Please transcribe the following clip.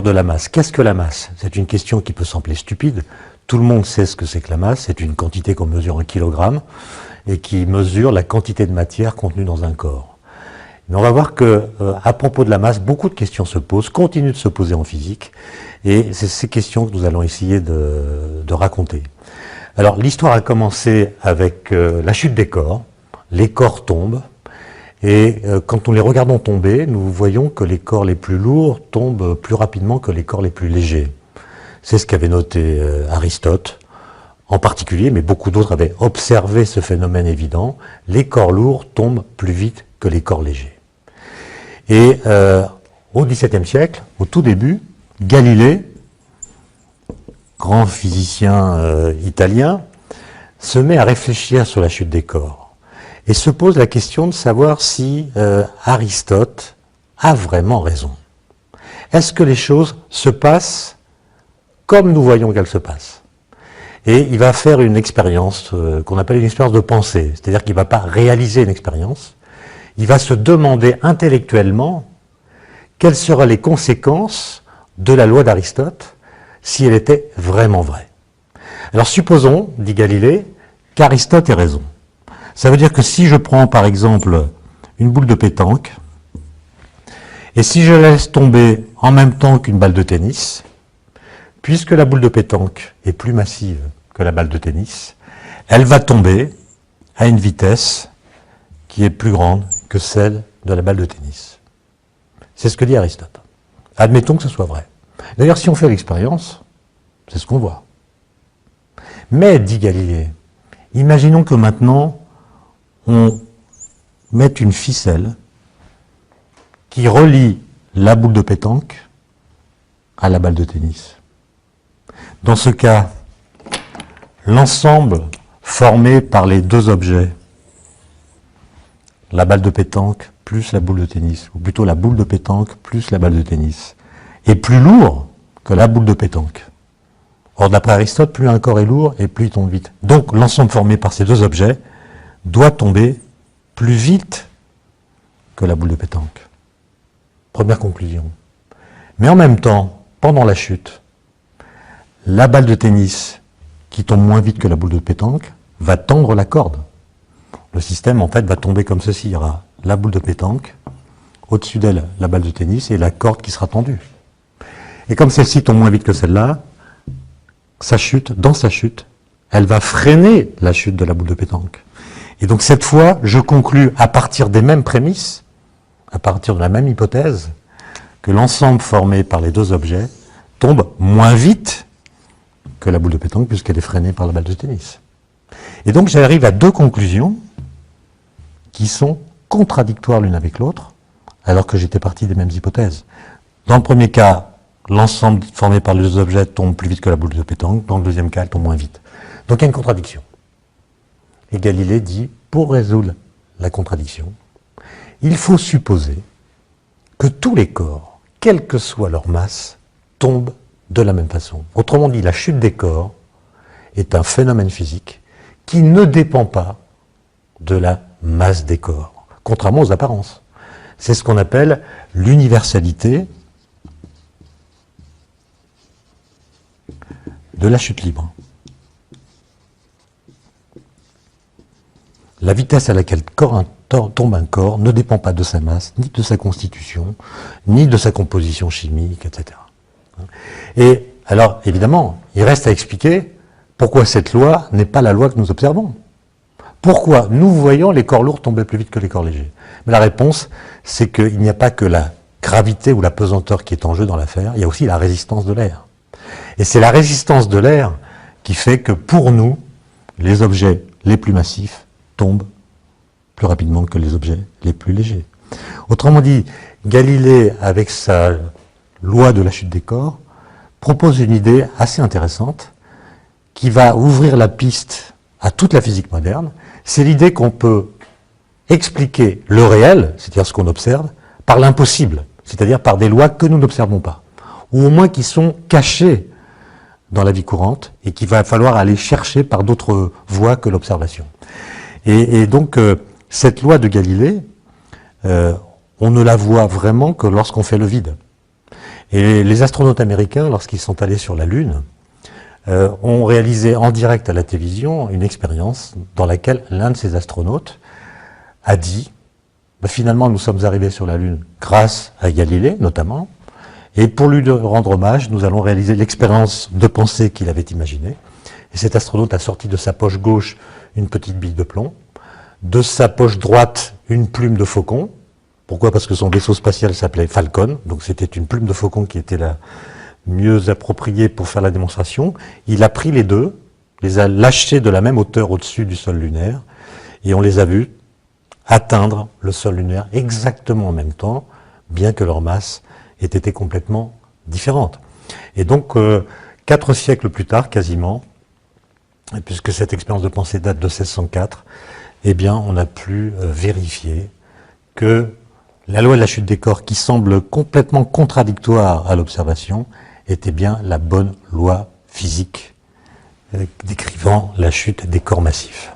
de la masse. Qu'est-ce que la masse? C'est une question qui peut sembler stupide. Tout le monde sait ce que c'est que la masse. C'est une quantité qu'on mesure en kilogrammes et qui mesure la quantité de matière contenue dans un corps. Mais on va voir que, à propos de la masse, beaucoup de questions se posent, continuent de se poser en physique, et c'est ces questions que nous allons essayer de raconter. Alors, l'histoire a commencé avec la chute des corps. Les corps tombent, et quand nous les regardons tomber, nous voyons que les corps les plus lourds tombent plus rapidement que les corps les plus légers. C'est ce qu'avait noté Aristote, en particulier, mais beaucoup d'autres avaient observé ce phénomène évident. Les corps lourds tombent plus vite que les corps légers. Et au XVIIe siècle, au tout début, Galilée, grand physicien italien, se met à réfléchir sur la chute des corps et se pose la question de savoir si Aristote a vraiment raison. Est-ce que les choses se passent comme nous voyons qu'elles se passent? Et il va faire une expérience qu'on appelle une expérience de pensée, c'est-à-dire qu'il ne va pas réaliser une expérience, il va se demander intellectuellement quelles seraient les conséquences de la loi d'Aristote si elle était vraiment vraie. Alors supposons, dit Galilée, qu'Aristote ait raison. Ça veut dire que si je prends par exemple une boule de pétanque, et si je la laisse tomber en même temps qu'une balle de tennis, puisque la boule de pétanque est plus massive que la balle de tennis, elle va tomber à une vitesse qui est plus grande que celle de la balle de tennis. C'est ce que dit Aristote. Admettons que ce soit vrai. D'ailleurs, si on fait l'expérience, c'est ce qu'on voit. Mais, dit Galilée, imaginons que maintenant, on mette une ficelle qui relie la boule de pétanque à la balle de tennis. Dans ce cas, l'ensemble formé par les deux objets, la balle de pétanque plus la boule de tennis, ou plutôt la boule de pétanque plus la balle de tennis, est plus lourd que la boule de pétanque. Or, d'après Aristote, plus un corps est lourd et plus il tombe vite. Donc, l'ensemble formé par ces deux objets doit tomber plus vite que la boule de pétanque. Première conclusion. Mais en même temps, pendant la chute, la balle de tennis, qui tombe moins vite que la boule de pétanque, va tendre la corde. Le système, en fait, va tomber comme ceci. Il y aura la boule de pétanque, au-dessus d'elle, la balle de tennis, et la corde qui sera tendue. Et comme celle-ci tombe moins vite que celle-là, dans sa chute, elle va freiner la chute de la boule de pétanque. Et donc cette fois, je conclus à partir des mêmes prémices, à partir de la même hypothèse, que l'ensemble formé par les deux objets tombe moins vite que la boule de pétanque, puisqu'elle est freinée par la balle de tennis. Et donc j'arrive à deux conclusions qui sont contradictoires l'une avec l'autre, alors que j'étais parti des mêmes hypothèses. Dans le premier cas, l'ensemble formé par les deux objets tombe plus vite que la boule de pétanque, dans le deuxième cas, elle tombe moins vite. Donc il y a une contradiction. Et Galilée dit, pour résoudre la contradiction, il faut supposer que tous les corps, quelle que soit leur masse, tombent de la même façon. Autrement dit, la chute des corps est un phénomène physique qui ne dépend pas de la masse des corps, contrairement aux apparences. C'est ce qu'on appelle l'universalité de la chute libre. La vitesse à laquelle tombe un corps ne dépend pas de sa masse, ni de sa constitution, ni de sa composition chimique, etc. Et alors, évidemment, il reste à expliquer pourquoi cette loi n'est pas la loi que nous observons. Pourquoi nous voyons les corps lourds tomber plus vite que les corps légers? Mais la réponse, c'est qu'il n'y a pas que la gravité ou la pesanteur qui est en jeu dans l'affaire, il y a aussi la résistance de l'air. Et c'est la résistance de l'air qui fait que pour nous, les objets les plus massifs tombent plus rapidement que les objets les plus légers. Autrement dit, Galilée, avec sa loi de la chute des corps, propose une idée assez intéressante qui va ouvrir la piste à toute la physique moderne. C'est l'idée qu'on peut expliquer le réel, c'est-à-dire ce qu'on observe, par l'impossible, c'est-à-dire par des lois que nous n'observons pas, ou au moins qui sont cachées dans la vie courante et qu'il va falloir aller chercher par d'autres voies que l'observation. Et donc, cette loi de Galilée, on ne la voit vraiment que lorsqu'on fait le vide. Et les astronautes américains, lorsqu'ils sont allés sur la Lune, ont réalisé en direct à la télévision une expérience dans laquelle l'un de ces astronautes a dit finalement nous sommes arrivés sur la Lune grâce à Galilée notamment, et pour lui rendre hommage, nous allons réaliser l'expérience de pensée qu'il avait imaginée. Et cet astronaute a sorti de sa poche gauche une petite bille de plomb, de sa poche droite une plume de faucon. Pourquoi? Parce que son vaisseau spatial s'appelait Falcon, donc c'était une plume de faucon qui était la mieux appropriée pour faire la démonstration. Il a pris les deux, les a lâchés de la même hauteur au-dessus du sol lunaire, et on les a vus atteindre le sol lunaire exactement en même temps, bien que leur masse ait été complètement différente. Et donc, 4 siècles plus tard, quasiment, puisque cette expérience de pensée date de 1604, eh bien, on a pu vérifier que la loi de la chute des corps, qui semble complètement contradictoire à l'observation, était bien la bonne loi physique décrivant la chute des corps massifs.